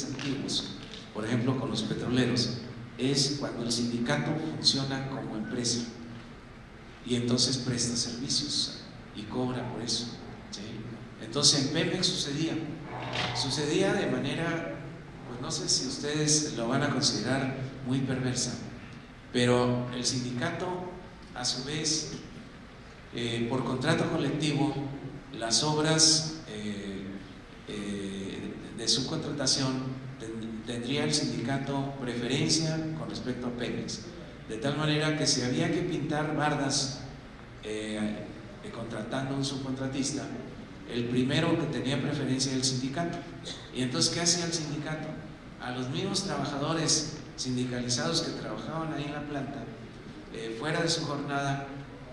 antiguos, por ejemplo con los petroleros, es cuando el sindicato funciona como empresa y entonces presta servicios y cobra por eso, ¿sí? Entonces en Pemex sucedía de manera, pues no sé si ustedes lo van a considerar muy perversa, pero el sindicato a su vez por contrato colectivo las obras de subcontratación tendría el sindicato preferencia con respecto a Pemex, de tal manera que si había que pintar bardas contratando a un subcontratista, el primero que tenía preferencia era el sindicato. Y entonces, ¿qué hacía el sindicato? A los mismos trabajadores sindicalizados que trabajaban ahí en la planta, fuera de su jornada,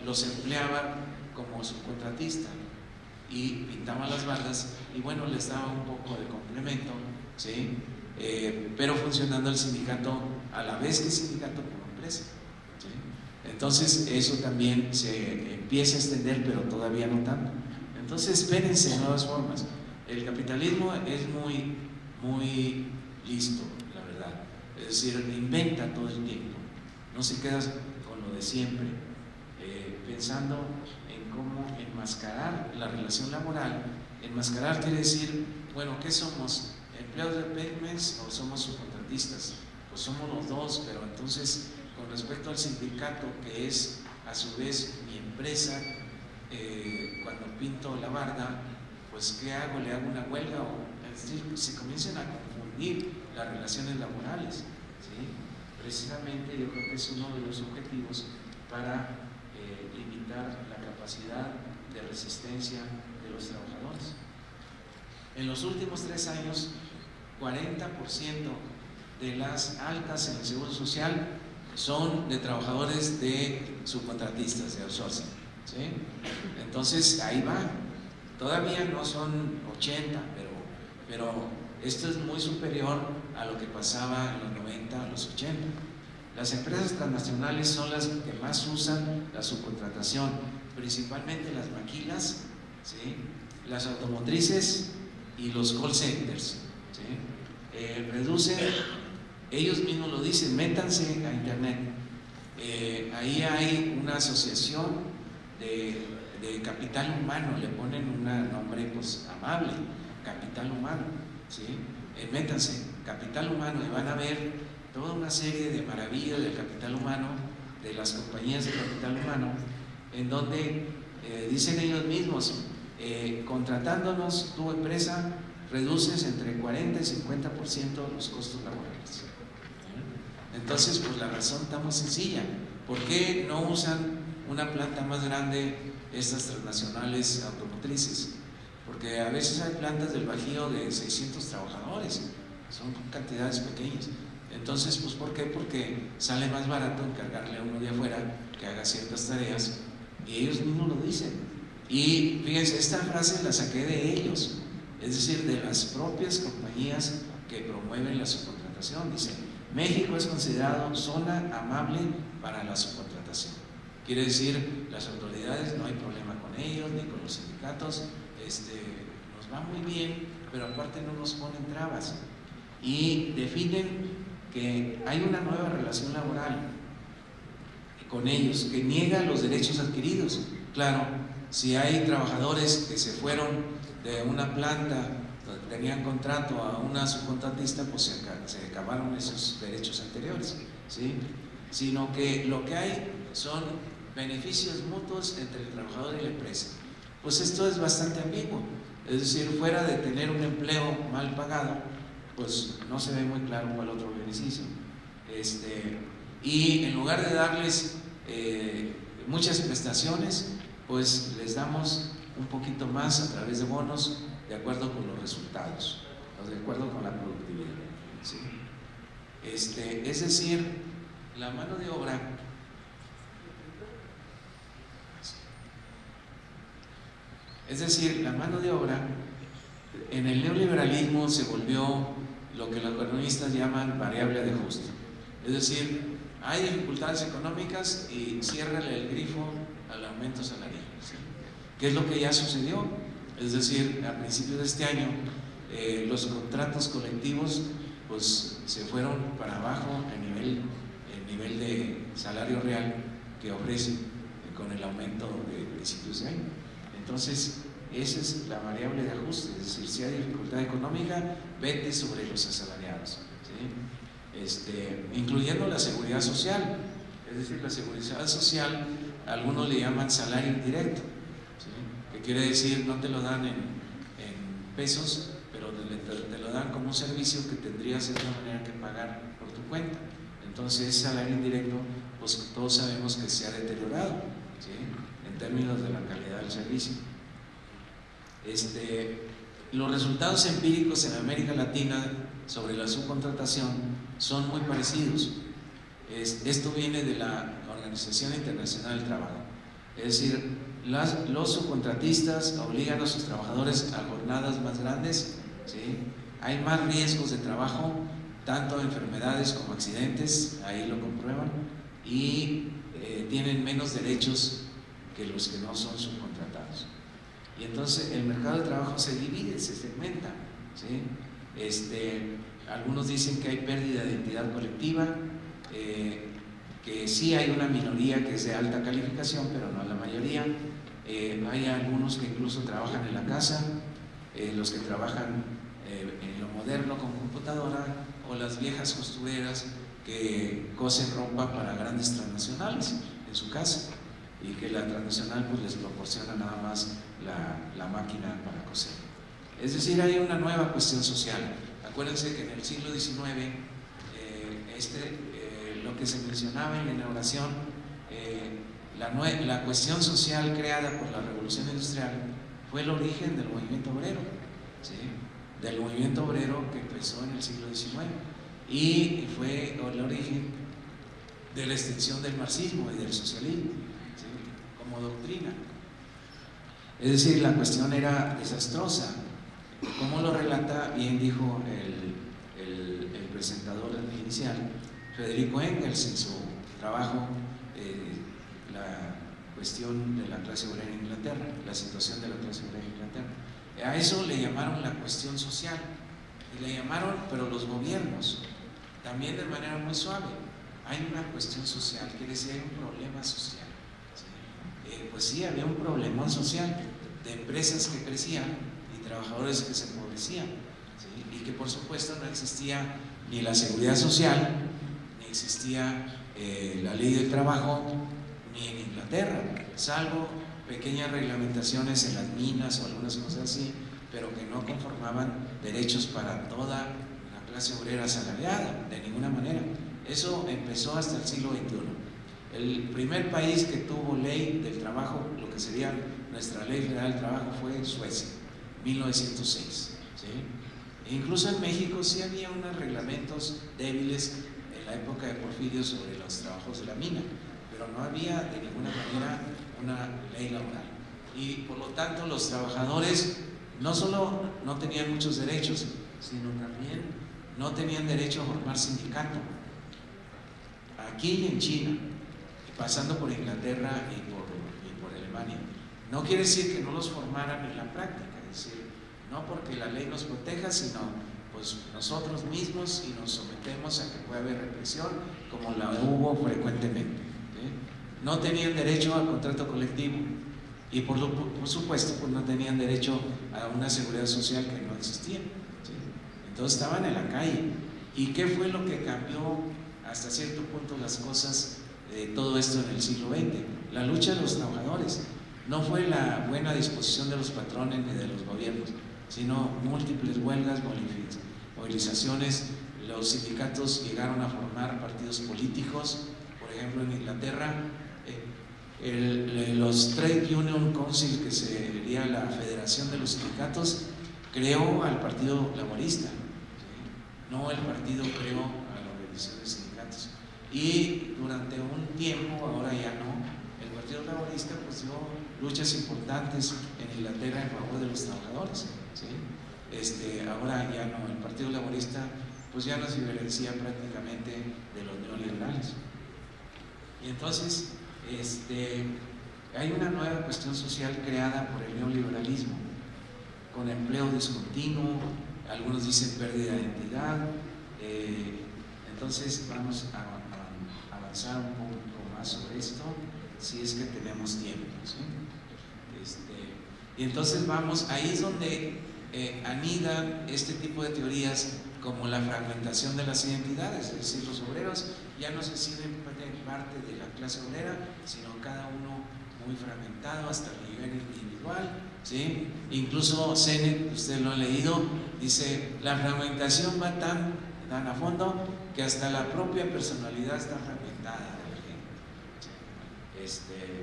los empleaba como subcontratista y pintaban las bardas y bueno, les daba un poco de complemento, ¿sí? Pero funcionando el sindicato a la vez que el sindicato como empresa, ¿sí? Entonces eso también se empieza a extender, pero todavía no tanto. Entonces espérense nuevas formas. El capitalismo es muy listo, la verdad, es decir, inventa todo el tiempo, no se queda con lo de siempre, pensando en cómo enmascarar la relación laboral. Enmascarar quiere decir, bueno, ¿qué somos? ¿Empleados de Pemex o somos subcontratistas? Pues somos los dos, pero entonces con respecto al sindicato, que es a su vez mi empresa, cuando pinto la barda, pues ¿qué hago? ¿Le hago una huelga? Es decir, se comienzan a confundir las relaciones laborales, ¿sí? Precisamente yo creo que es uno de los objetivos para limitar la capacidad de resistencia de los trabajadores. En los últimos 3 años, 40% de las altas en el Seguro Social son de trabajadores de subcontratistas, de outsourcing, ¿sí? Entonces ahí va, todavía no son 80, pero esto es muy superior a lo que pasaba en los 90, a los 80. Las empresas transnacionales son las que más usan la subcontratación, principalmente las maquilas, ¿sí? Las automotrices y los call centers, ¿sí? Reducen, ellos mismos lo dicen, métanse a internet, ahí hay una asociación de capital humano, le ponen un nombre pues amable, capital humano, ¿sí? Métanse, capital humano, y van a ver toda una serie de maravillas del capital humano, de las compañías de capital humano, en donde dicen ellos mismos, contratándonos tu empresa, reduces entre 40 y 50% los costos laborales. Entonces, pues la razón está muy sencilla. ¿Por qué no usan una planta más grande estas transnacionales automotrices? Porque a veces hay plantas del Bajío de 600 trabajadores, son cantidades pequeñas. Entonces, pues ¿por qué? Porque sale más barato encargarle a uno de afuera que haga ciertas tareas, y ellos mismos lo dicen. Y fíjense, esta frase la saqué de ellos, es decir, de las propias compañías que promueven la subcontratación. Dice, México es considerado zona amable para la subcontratación. Quiere decir, las autoridades no hay problema con ellos, ni con los sindicatos, nos va muy bien, pero aparte no nos ponen trabas. Y definen que hay una nueva relación laboral con ellos, que niega los derechos adquiridos. Claro, si hay trabajadores que se fueron de una planta donde tenían contrato a una subcontratista, pues se acabaron esos derechos anteriores, ¿sí? Sino que lo que hay son beneficios mutuos entre el trabajador y la empresa. Pues esto es bastante ambiguo, es decir, fuera de tener un empleo mal pagado, pues no se ve muy claro cuál otro beneficio. Y en lugar de darles muchas prestaciones, pues les damos un poquito más a través de bonos, de acuerdo con los resultados, o de acuerdo con la productividad, ¿sí? Es decir, la mano de obra en el neoliberalismo se volvió lo que los economistas llaman variable de ajuste. Es decir, hay dificultades económicas y ciérrale el grifo al aumento salarial, ¿sí? ¿Qué es lo que ya sucedió? Es decir, a principios de este año los contratos colectivos pues se fueron para abajo el nivel de salario real que ofrecen con el aumento de principios de año. Entonces, esa es la variable de ajuste, es decir, si hay dificultad económica, vete sobre los asalariados, ¿sí? Incluyendo la seguridad social, es decir, la seguridad social, algunos le llaman salario indirecto, ¿sí? Que quiere decir no te lo dan en pesos, pero te lo dan como un servicio que tendrías de alguna manera que pagar por tu cuenta. Entonces, ese salario indirecto, pues todos sabemos que se ha deteriorado, ¿sí? En términos de la calidad del servicio. Los resultados empíricos en América Latina sobre la subcontratación son muy parecidos. Esto viene de la Organización Internacional del Trabajo. Es decir, los subcontratistas obligan a sus trabajadores a jornadas más grandes, ¿sí? Hay más riesgos de trabajo, tanto enfermedades como accidentes, ahí lo comprueban, y tienen menos derechos que los que no son subcontratados. Y entonces el mercado de trabajo se divide, se segmenta, ¿sí? Algunos dicen que hay pérdida de identidad colectiva, que sí hay una minoría que es de alta calificación, pero no la mayoría. Hay algunos que incluso trabajan en la casa, los que trabajan en lo moderno con computadora, o las viejas costureras que cosen ropa para grandes transnacionales en su casa, y que la transnacional pues les proporciona nada más la máquina para coser. Es decir, hay una nueva cuestión social. Acuérdense que en el siglo XIX lo que se mencionaba en la inauguración, la cuestión social creada por la Revolución Industrial fue el origen del movimiento obrero, ¿sí? Del movimiento obrero que empezó en el siglo XIX, y fue el origen de la extensión del marxismo y del socialismo, ¿sí? Como doctrina. Es decir, la cuestión era desastrosa. Como lo relata, bien dijo el presentador inicial, Federico Engels, en su trabajo la cuestión de la clase obrera en Inglaterra, la situación de la clase obrera en Inglaterra. A eso le llamaron la cuestión social, y le llamaron, pero los gobiernos, también de manera muy suave. Hay una cuestión social, quiere decir hay un problema social, ¿sí? Pues sí, había un problema social de empresas que crecían y trabajadores que se empobrecían, ¿sí? Y que por supuesto no existía ni la seguridad social, ni existía la ley del trabajo, ni en Inglaterra, salvo pequeñas reglamentaciones en las minas o algunas cosas así, pero que no conformaban derechos para toda la clase obrera asalariada, de ninguna manera. Eso empezó hasta el siglo XXI. El primer país que tuvo ley del trabajo, lo que sería nuestra ley federal del trabajo, fue Suecia, 1906, ¿sí? E incluso en México sí había unos reglamentos débiles en la época de Porfirio sobre los trabajos de la mina, pero no había de ninguna manera una ley laboral. Y por lo tanto los trabajadores no solo no tenían muchos derechos, sino también no tenían derecho a formar sindicato. Aquí y en China, pasando por Inglaterra y por Alemania. No quiere decir que no los formaran en la práctica, es decir, no porque la ley nos proteja, sino pues nosotros mismos, y nos sometemos a que pueda haber represión, como la hubo frecuentemente, ¿sí? No tenían derecho al contrato colectivo, y por supuesto pues no tenían derecho a una seguridad social que no existía, ¿sí? Entonces estaban en la calle. ¿Y qué fue lo que cambió hasta cierto punto las cosas de todo esto en el siglo XX? La lucha de los trabajadores. No fue la buena disposición de los patrones ni de los gobiernos, sino múltiples huelgas, movilizaciones. Los sindicatos llegaron a formar partidos políticos. Por ejemplo, en Inglaterra, los Trade Union Council, que sería la federación de los sindicatos, creó al Partido Laborista, ¿sí? No el partido creó a la organización de sindicatos. Y durante un tiempo, ahora ya no, el Partido Laborista pues dio luchas importantes en Inglaterra en favor de los trabajadores, ¿sí? Ahora ya no, el Partido Laborista pues ya nos diferencia prácticamente de los neoliberales. Y entonces hay una nueva cuestión social creada por el neoliberalismo, con empleo discontinuo, algunos dicen pérdida de identidad. Entonces vamos a avanzar un poco más sobre esto, si es que tenemos tiempo, ¿sí? Y entonces ahí es donde anidan este tipo de teorías, como la fragmentación de las identidades, es decir, los obreros ya no se sienten parte de la clase obrera, sino cada uno muy fragmentado hasta el nivel individual, ¿sí? Incluso Sennett, usted lo ha leído, dice, la fragmentación va tan a fondo que hasta la propia personalidad está fragmentada.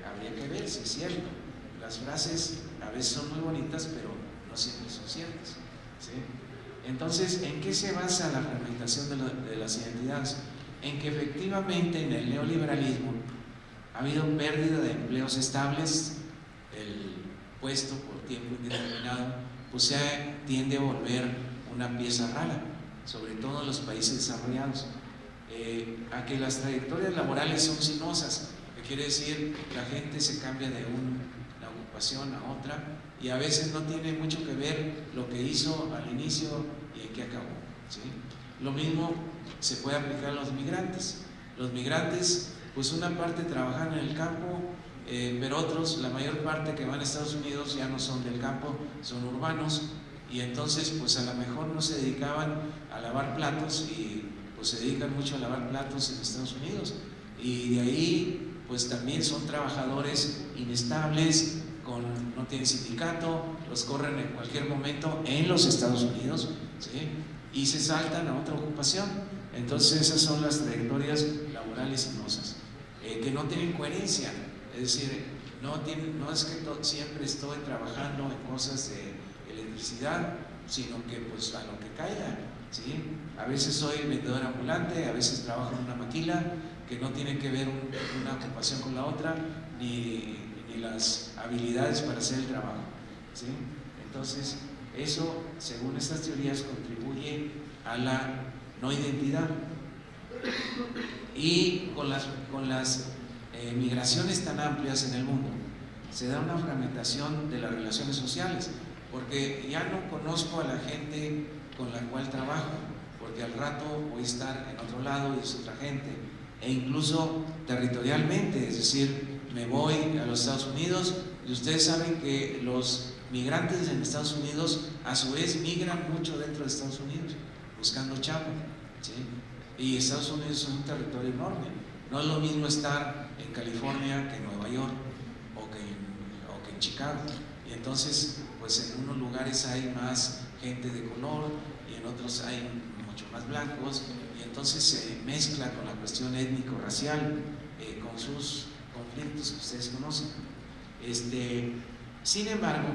Habría que ver si es cierto. Las frases a veces son muy bonitas, pero no siempre son ciertas, ¿sí? Entonces, ¿en qué se basa la fragmentación de las identidades? En que efectivamente en el neoliberalismo ha habido pérdida de empleos estables, el puesto por tiempo indeterminado pues se tiende a volver una pieza rara, sobre todo en los países desarrollados, a que las trayectorias laborales son sinuosas, que quiere decir la gente se cambia de una ocupación a otra y a veces no tiene mucho que ver lo que hizo al inicio y en qué acabó, ¿sí? Lo mismo se puede aplicar a los migrantes. Los migrantes, pues una parte trabajan en el campo, pero otros, la mayor parte que van a Estados Unidos ya no son del campo, son urbanos, y entonces pues a lo mejor no se dedicaban a lavar platos y pues se dedican mucho a lavar platos en Estados Unidos, y de ahí pues también son trabajadores inestables, no tienen sindicato, los corren en cualquier momento en los Estados Unidos, ¿sí? Y se saltan a otra ocupación. Entonces esas son las trayectorias laborales sinuosas, que no tienen coherencia, es decir, no es que siempre estoy trabajando en cosas de electricidad, sino que pues a lo que caiga, ¿sí? A veces soy vendedor ambulante, a veces trabajo en una maquila, que no tiene que ver una ocupación con la otra, ni las habilidades para hacer el trabajo, ¿sí? Entonces eso, según estas teorías, contribuye a la no identidad. Y con las migraciones tan amplias en el mundo, se da una fragmentación de las relaciones sociales, porque ya no conozco a la gente con la cual trabajo, porque al rato voy a estar en otro lado y es otra gente, e incluso territorialmente, es decir, me voy a los Estados Unidos y ustedes saben que los migrantes en Estados Unidos a su vez migran mucho dentro de Estados Unidos buscando chamba, ¿sí? Y Estados Unidos es un territorio enorme, no es lo mismo estar en California que en Nueva York o que en Chicago, y entonces pues en unos lugares hay más gente de color y en otros hay mucho más blancos, y entonces se mezcla con la cuestión étnico-racial, con sus conflictos que ustedes conocen. Sin embargo,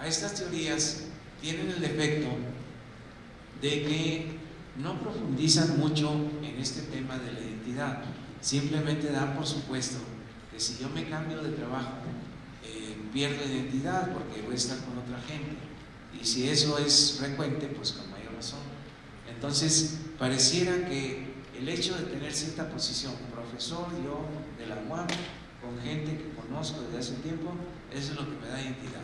a estas teorías tienen el defecto de que no profundizan mucho en este tema de la identidad, simplemente dan por supuesto que si yo me cambio de trabajo pierdo identidad porque voy a estar con otra gente, y si eso es frecuente, pues con mayor razón. Entonces pareciera que el hecho de tener cierta posición, profesor yo de la UAM, con gente que conozco desde hace tiempo, eso es lo que me da identidad,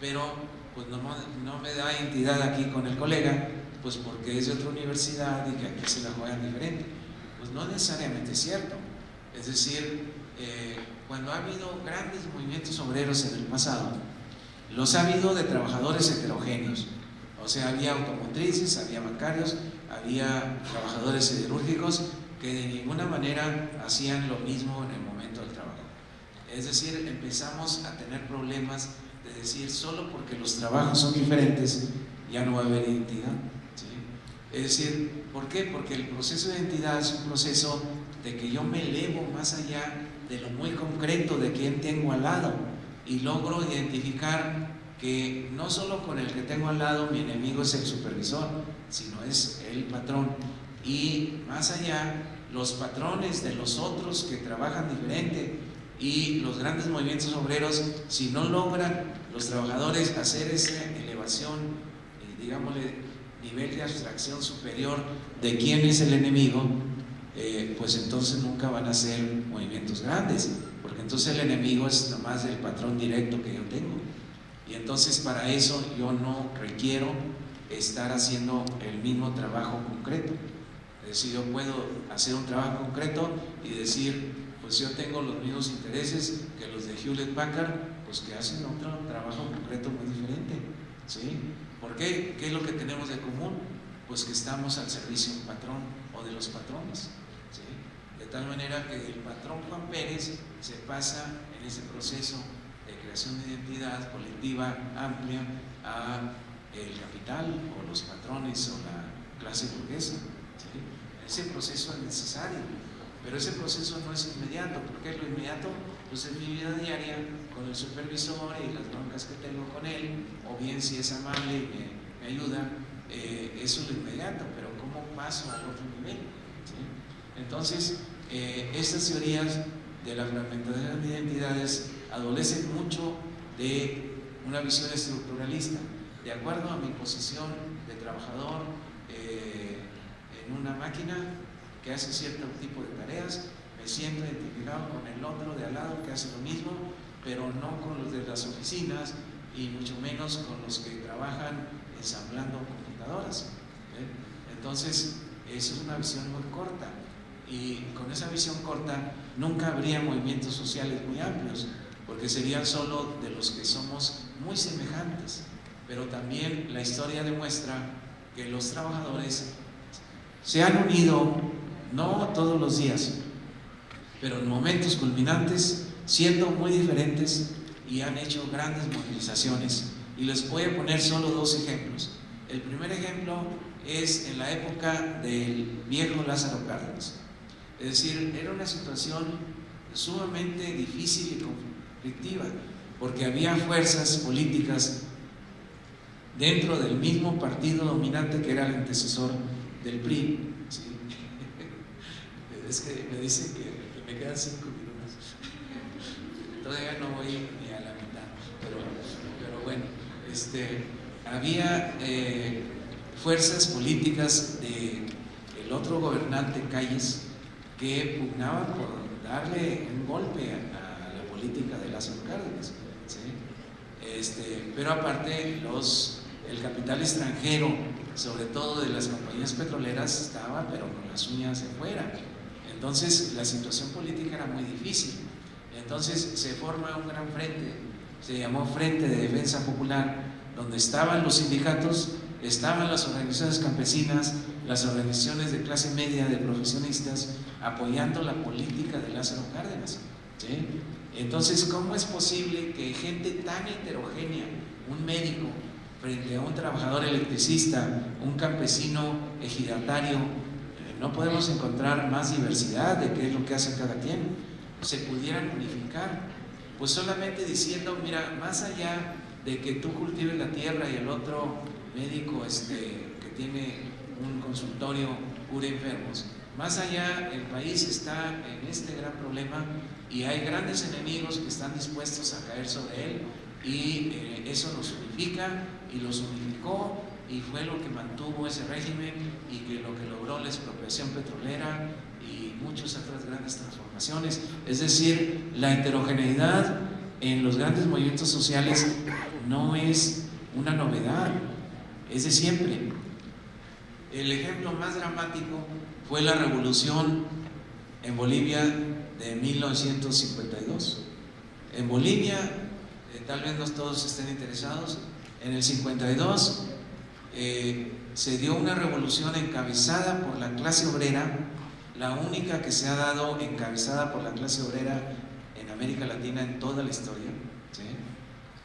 pero pues no me da identidad aquí con el colega, pues porque es de otra universidad y que aquí se la juegan diferente. Pues no necesariamente es cierto. Es decir, cuando ha habido grandes movimientos obreros en el pasado, los ha habido de trabajadores heterogéneos, o sea, había automotrices, había bancarios, había trabajadores siderúrgicos que de ninguna manera hacían lo mismo en el momento del trabajo. Es decir, empezamos a tener problemas de decir solo porque los trabajos son diferentes ya no va a haber identidad, ¿sí? Es decir, ¿por qué? Porque el proceso de identidad es un proceso de que yo me elevo más allá de lo muy concreto de quién tengo al lado y logro identificar que no solo con el que tengo al lado mi enemigo es el supervisor, sino es el patrón, y más allá los patrones de los otros que trabajan diferente. Y los grandes movimientos obreros, si no logran los trabajadores hacer esa elevación, digámosle, nivel de abstracción superior de quién es el enemigo, pues entonces nunca van a ser movimientos grandes, porque entonces el enemigo es nomás el patrón directo que yo tengo, y entonces para eso yo no requiero estar haciendo el mismo trabajo concreto. Es decir, yo puedo hacer un trabajo concreto y decir, pues yo tengo los mismos intereses que los de Hewlett Packard, pues que hacen otro trabajo concreto muy diferente, ¿sí? ¿Por qué? ¿Qué es lo que tenemos de común? Pues que estamos al servicio de un patrón o de los patrones, ¿sí? De tal manera que el patrón Juan Pérez se pasa en ese proceso de creación de identidad colectiva amplia a el capital o los patrones o la clase burguesa, ¿sí? Ese proceso es necesario, pero ese proceso no es inmediato. ¿Por qué es lo inmediato? Pues es mi vida diaria con el supervisor y las broncas que tengo con él, o bien si es amable y me ayuda, eso es lo inmediato, pero ¿cómo paso al otro nivel? ¿Sí? Entonces, estas teorías de la fragmentación de identidades adolecen mucho de una visión estructuralista. De acuerdo a mi posición de trabajador en una máquina que hace cierto tipo de tareas, me siento identificado con el otro de al lado que hace lo mismo, pero no con los de las oficinas y mucho menos con los que trabajan ensamblando computadoras. Entonces, eso es una visión muy corta, y con esa visión corta nunca habría movimientos sociales muy amplios, porque serían solo de los que somos muy semejantes. Pero también la historia demuestra que los trabajadores se han unido, no todos los días, pero en momentos culminantes, siendo muy diferentes, y han hecho grandes movilizaciones. Y les voy a poner solo dos ejemplos. El primer ejemplo es en la época del viejo Lázaro Cárdenas. Es decir, era una situación sumamente difícil y conflictiva, porque había fuerzas políticas dentro del mismo partido dominante que era el antecesor del PRI, ¿sí? Es que me dicen que me quedan 5 minutos. Todavía no voy ni a la mitad, pero bueno, había fuerzas políticas del otro gobernante, Calles, que pugnaban por darle un golpe a la política de Lázaro Cárdenas, ¿sí? Pero aparte el capital extranjero, sobre todo de las compañías petroleras, estaba pero con las uñas de fuera. Entonces la situación política era muy difícil. Entonces se forma un gran frente, se llamó Frente de Defensa Popular, donde estaban los sindicatos, estaban las organizaciones campesinas, las organizaciones de clase media, de profesionistas, apoyando la política de Lázaro Cárdenas, ¿sí? Entonces, ¿cómo es posible que gente tan heterogénea, un médico frente a un trabajador electricista, un campesino ejidatario, no podemos encontrar más diversidad de qué es lo que hace cada quien, se pudieran unificar? Pues solamente diciendo, mira, más allá de que tú cultives la tierra y el otro médico que tiene un consultorio cura enfermos, más allá el país está en este gran problema y hay grandes enemigos que están dispuestos a caer sobre él, y eso los unifica y los unificó, y fue lo que mantuvo ese régimen y que lo que logró la expropiación petrolera y muchas otras grandes transformaciones. Es decir, la heterogeneidad en los grandes movimientos sociales no es una novedad, es de siempre. El ejemplo más dramático fue la revolución en Bolivia de 1952. En Bolivia, tal vez no todos estén interesados, en el 52 se dio una revolución encabezada por la clase obrera, la única que se ha dado encabezada por la clase obrera en América Latina en toda la historia, ¿sí?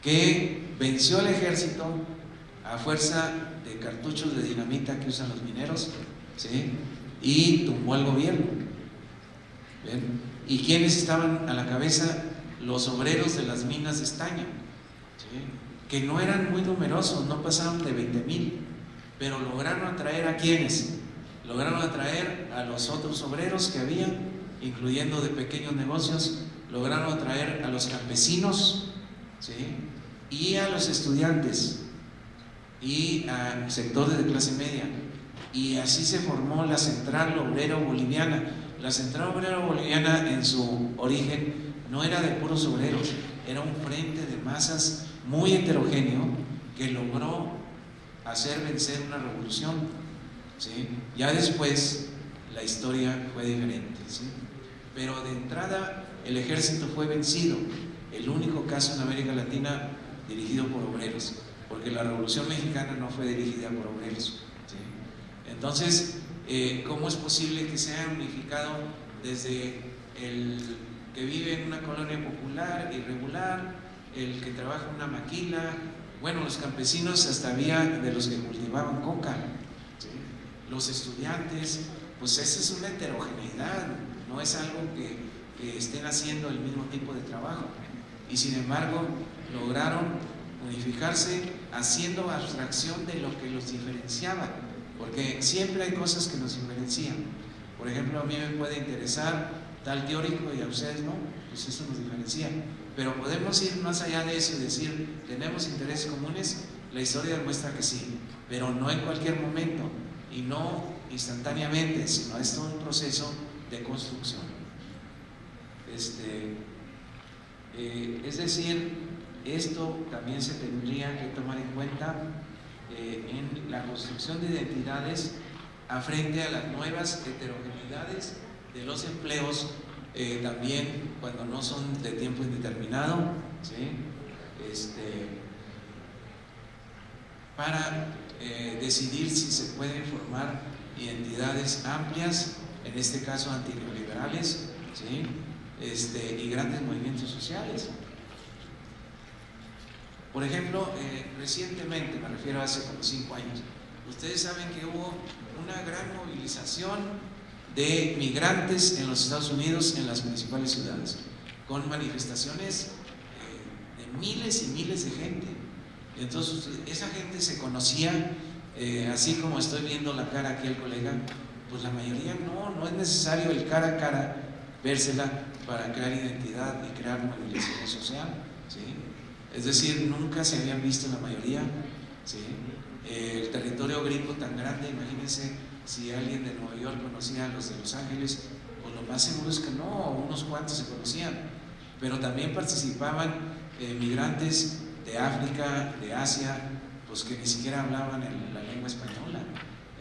Que venció al ejército a fuerza de cartuchos de dinamita que usan los mineros, ¿sí? Y tumbó al gobierno. ¿Ven? ¿Y quiénes estaban a la cabeza? Los obreros de las minas de estaño, ¿sí? Que no eran muy numerosos, no pasaban de 20,000, pero lograron atraer ¿a quiénes? Lograron atraer a los otros obreros que había, incluyendo de pequeños negocios, lograron atraer a los campesinos, ¿sí? Y a los estudiantes y a sectores de clase media, y así se formó la Central Obrera Boliviana. La Central Obrera Boliviana en su origen no era de puros obreros, era un frente de masas muy heterogéneo que logró hacer vencer una revolución, ¿sí? Ya después la historia fue diferente, ¿sí? Pero de entrada el ejército fue vencido, el único caso en América Latina dirigido por obreros, porque la Revolución Mexicana no fue dirigida por obreros, ¿sí? Entonces, ¿cómo es posible que se haya unificado desde el que vive en una colonia popular, irregular, el que trabaja en una maquila? Bueno, los campesinos hasta había de los que cultivaban coca, ¿sí? Los estudiantes, pues esa es una heterogeneidad, no es algo que estén haciendo el mismo tipo de trabajo, y sin embargo lograron unificarse haciendo abstracción de lo que los diferenciaba, porque siempre hay cosas que nos diferencian. Por ejemplo, a mí me puede interesar tal teórico y a ustedes no, pues eso nos diferencia, pero podemos ir más allá de eso y decir, ¿tenemos intereses comunes? La historia demuestra que sí, pero no en cualquier momento y no instantáneamente, sino es todo un proceso de construcción. Es decir, esto también se tendría que tomar en cuenta en la construcción de identidades frente a las nuevas heterogeneidades de los empleos, también cuando no son de tiempo indeterminado, ¿sí? Para decidir si se pueden formar identidades amplias, en este caso antineoliberales, ¿sí? Y grandes movimientos sociales. Por ejemplo, recientemente, me refiero a hace como 5 años, ustedes saben que hubo una gran movilización de migrantes en los Estados Unidos, en las principales ciudades, con manifestaciones de miles y miles de gente. Entonces, esa gente se conocía, así como estoy viendo la cara aquí al colega, pues la mayoría no es necesario el cara a cara, vérsela para crear identidad y crear movilización social, ¿sí? Es decir, nunca se habían visto la mayoría, ¿sí? El territorio gringo tan grande, imagínense si alguien de Nueva York conocía a los de Los Ángeles, pues lo más seguro es que no, unos cuantos se conocían, pero también participaban migrantes de África, de Asia, pues que ni siquiera hablaban la lengua española.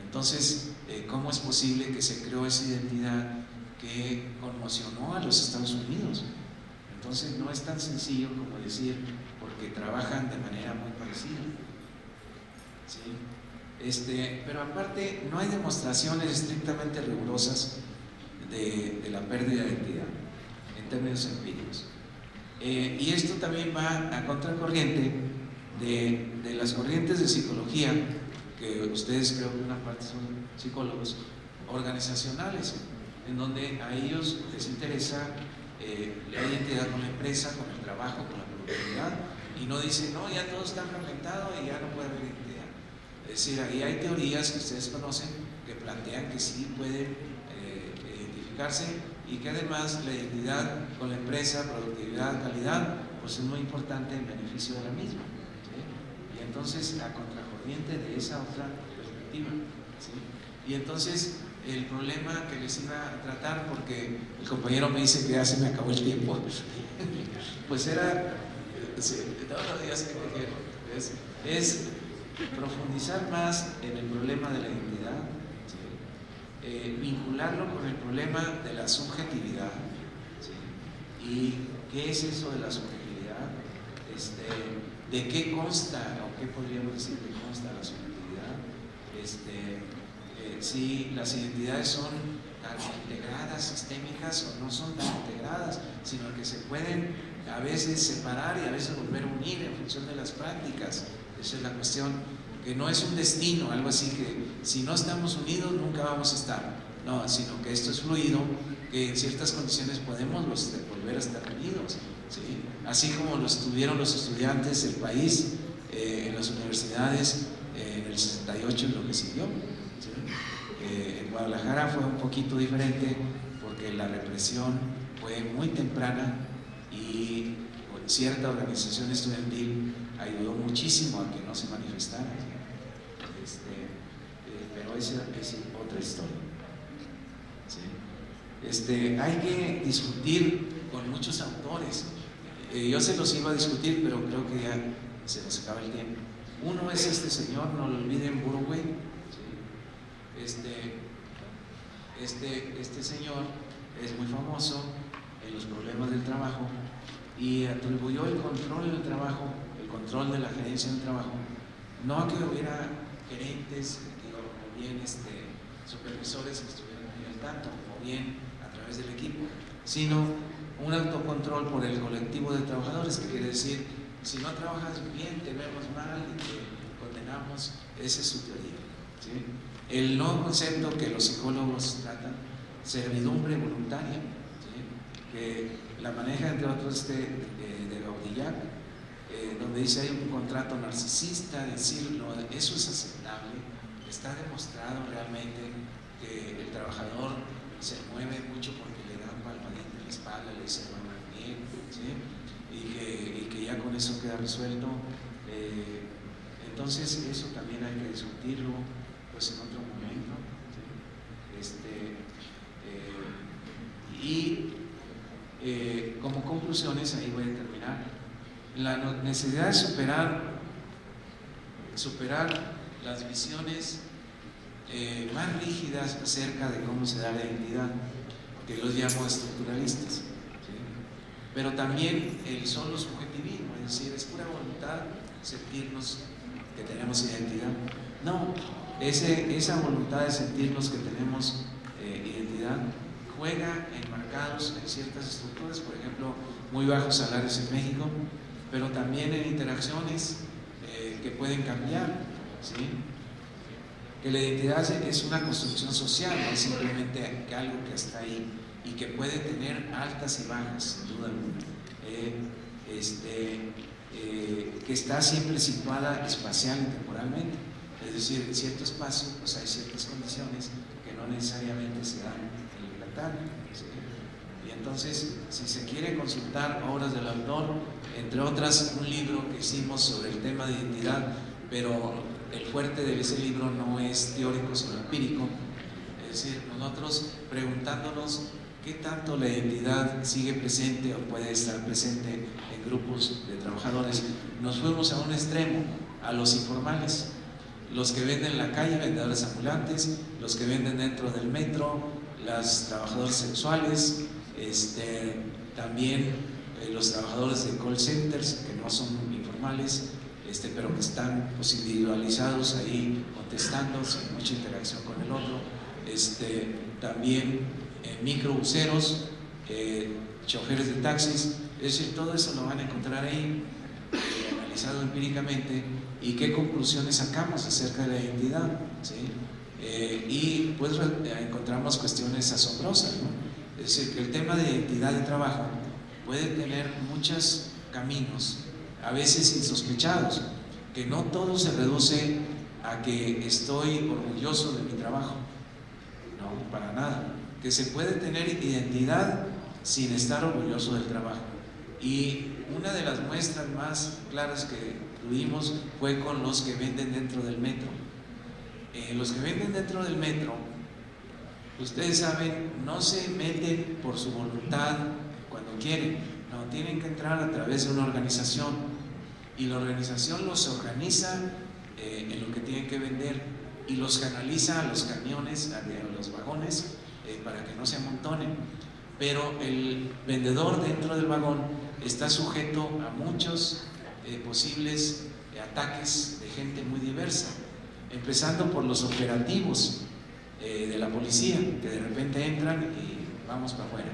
Entonces, ¿cómo es posible que se creó esa identidad que conmocionó a los Estados Unidos? Entonces no es tan sencillo como decir, porque trabajan de manera muy parecida, ¿sí? Pero aparte no hay demostraciones estrictamente rigurosas de la pérdida de identidad en términos empíricos, y esto también va a contracorriente de las corrientes de psicología, que ustedes creo que una parte son psicólogos organizacionales, en donde a ellos les interesa la identidad con la empresa, con el trabajo, con la productividad, y no dicen, no, ya todo está fragmentado y ya no puede haber identidad. Es decir, ahí hay teorías que ustedes conocen que plantean que sí pueden identificarse, y que además la identidad con la empresa, productividad, calidad, pues es muy importante en beneficio de la misma, ¿sí? Y entonces a contracorriente de esa otra perspectiva, ¿sí? Y entonces el problema que les iba a tratar, porque el compañero me dice que ya se me acabó el tiempo, pues era, todos los días que me dijeron, es profundizar más en el problema de la identidad, ¿sí? Vincularlo con el problema de la subjetividad, ¿sí? ¿Y qué es eso de la subjetividad? ¿De qué consta, o qué podríamos decir que consta la subjetividad? Si las identidades son tan integradas, sistémicas, o no son tan integradas, sino que se pueden a veces separar y a veces volver a unir en función de las prácticas. Esa es la cuestión, que no es un destino, algo así que si no estamos unidos nunca vamos a estar, no, sino que esto es fluido, que en ciertas condiciones podemos volver a estar unidos, ¿sí? Así como lo estuvieron los estudiantes del país en las universidades en el 68 en lo que siguió, ¿sí? En Guadalajara fue un poquito diferente porque la represión fue muy temprana y cierta organización estudiantil ayudó muchísimo a que no se manifestara, pero esa es otra historia, ¿sí? Hay que discutir con muchos autores, yo se los iba a discutir, pero creo que ya se nos acaba el tiempo. Uno es este señor, no lo olviden, Burway. Este señor es muy famoso en los problemas del trabajo y atribuyó el control del trabajo, el control de la gerencia del trabajo, no a que hubiera gerentes, o bien supervisores que estuvieran muy al tanto, o bien a través del equipo, sino un autocontrol por el colectivo de trabajadores, que quiere decir, si no trabajas bien, te vemos mal y te condenamos. Esa es su teoría, ¿sí? El nuevo concepto que los psicólogos tratan, servidumbre voluntaria, ¿sí? Que la maneja entre otros de Gaudillac, donde dice hay un contrato narcisista, decirlo, eso es aceptable, está demostrado realmente que el trabajador se mueve mucho porque le dan palmadita en la espalda, le dice muy bien, ¿sí? y que ya con eso queda resuelto. Entonces eso también hay que discutirlo pues en otro momento, ¿sí? Como conclusiones, ahí voy a terminar, la necesidad de superar las visiones más rígidas acerca de cómo se da la identidad, que yo los llamo estructuralistas, ¿sí? Pero también el solo subjetivismo, es decir, es pura voluntad sentirnos que tenemos identidad. No, esa voluntad de sentirnos que tenemos identidad juega enmarcados en ciertas estructuras, por ejemplo, muy bajos salarios en México, pero también en interacciones que pueden cambiar, ¿sí? Que la identidad es una construcción social, no es simplemente que algo que está ahí y que puede tener altas y bajas, sin duda alguna, que está siempre situada espacial y temporalmente, es decir, en cierto espacio pues hay ciertas condiciones que no necesariamente se dan en el plantano, ¿sí? Y entonces, si se quiere consultar obras del autor, entre otras un libro que hicimos sobre el tema de identidad, pero el fuerte de ese libro no es teórico sino empírico, es decir, nosotros preguntándonos qué tanto la identidad sigue presente o puede estar presente en grupos de trabajadores, nos fuimos a un extremo, a los informales, los que venden en la calle, vendedores ambulantes, los que venden dentro del metro, los trabajadores sexuales, también los trabajadores de call centers que no son informales, pero que están pues, individualizados ahí contestando sin mucha interacción con el otro, también microbuseros, choferes de taxis, es decir, todo eso lo van a encontrar ahí analizado empíricamente y qué conclusiones sacamos acerca de la identidad, ¿sí? Y pues encontramos cuestiones asombrosas, ¿no? Es decir, que el tema de identidad de trabajo puede tener muchos caminos, a veces insospechados, que no todo se reduce a que estoy orgulloso de mi trabajo, no, para nada, que se puede tener identidad sin estar orgulloso del trabajo. Y una de las muestras más claras que tuvimos fue con los que venden dentro del metro. Los que venden dentro del metro, ustedes saben, no se meten por su voluntad cuando quieren, no, tienen que entrar a través de una organización y la organización los organiza en lo que tienen que vender y los canaliza a los camiones, a los vagones, para que no se amontonen. Pero el vendedor dentro del vagón está sujeto a muchos posibles ataques de gente muy diversa, empezando por los operativos de la policía, que de repente entran y vamos para afuera.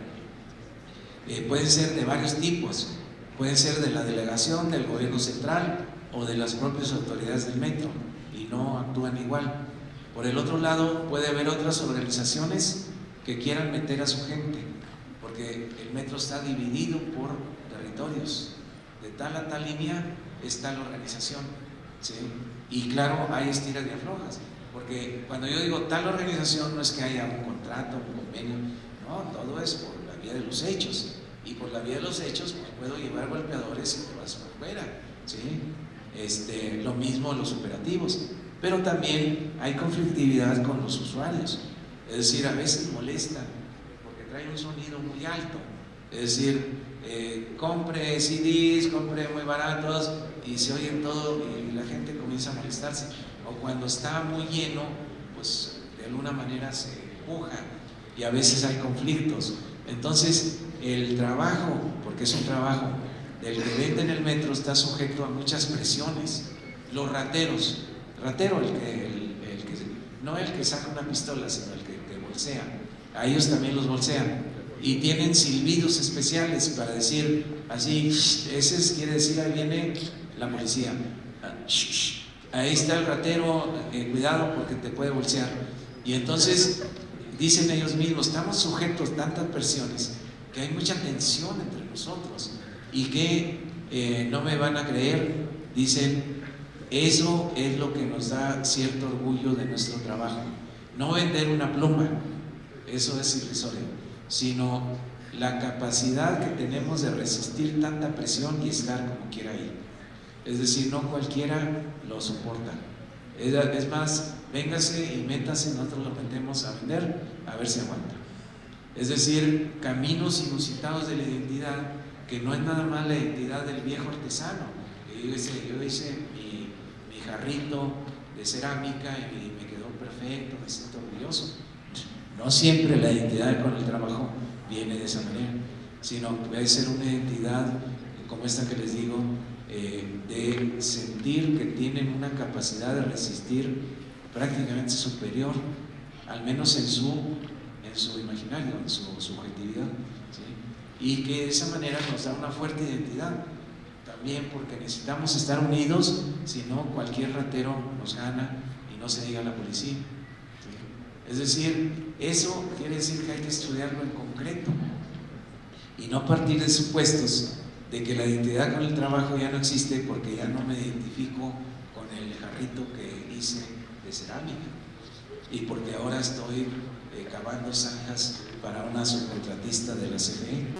Pueden ser de varios tipos, pueden ser de la delegación, del gobierno central o de las propias autoridades del metro, y no actúan igual. Por el otro lado, puede haber otras organizaciones que quieran meter a su gente, porque el metro está dividido por territorios, de tal a tal línea está la organización, ¿sí? Y claro, hay estiras y aflojas, porque cuando yo digo tal organización no es que haya un contrato, un convenio, no, todo es por la vía de los hechos, y por la vía de los hechos pues, puedo llevar golpeadores y cosas por fuera, ¿sí? Lo mismo los operativos, pero también hay conflictividad con los usuarios, es decir, a veces molesta porque trae un sonido muy alto Es decir, compre CDs, compre muy baratos y se oyen todo y la gente comienza a molestarse. O cuando está muy lleno, pues de alguna manera se empuja y a veces hay conflictos. Entonces, el trabajo, porque es un trabajo del que vende en el metro, está sujeto a muchas presiones. Los rateros, ratero no el que saca una pistola, sino el que bolsea, a ellos también los bolsean y tienen silbidos especiales para decir así, ese quiere decir ahí viene la policía, ahí está el ratero, cuidado porque te puede bolsear. Y entonces dicen ellos mismos, estamos sujetos a tantas presiones que hay mucha tensión entre nosotros y que no me van a creer, dicen, eso es lo que nos da cierto orgullo de nuestro trabajo. No vender una pluma, eso es irrisorio, sino la capacidad que tenemos de resistir tanta presión y estar como quiera ahí. Es decir, no cualquiera lo soporta. Es más, véngase y métase, nosotros lo metemos a vender, a ver si aguanta. Es decir, caminos inusitados de la identidad, que no es nada más la identidad del viejo artesano. Yo hice mi jarrito de cerámica y me quedó perfecto, me siento orgulloso. No siempre la identidad con el trabajo viene de esa manera, sino que debe ser una identidad como esta que les digo, de sentir que tienen una capacidad de resistir prácticamente superior, al menos en su imaginario, en su subjetividad, ¿sí? Y que de esa manera nos da una fuerte identidad. También porque necesitamos estar unidos, si no cualquier ratero nos gana y no se diga la policía, ¿sí? Es decir, eso quiere decir que hay que estudiarlo en concreto y no partir de supuestos de que la identidad con el trabajo ya no existe porque ya no me identifico con el jarrito que hice de cerámica y porque ahora estoy cavando zanjas para una subcontratista de la CFE.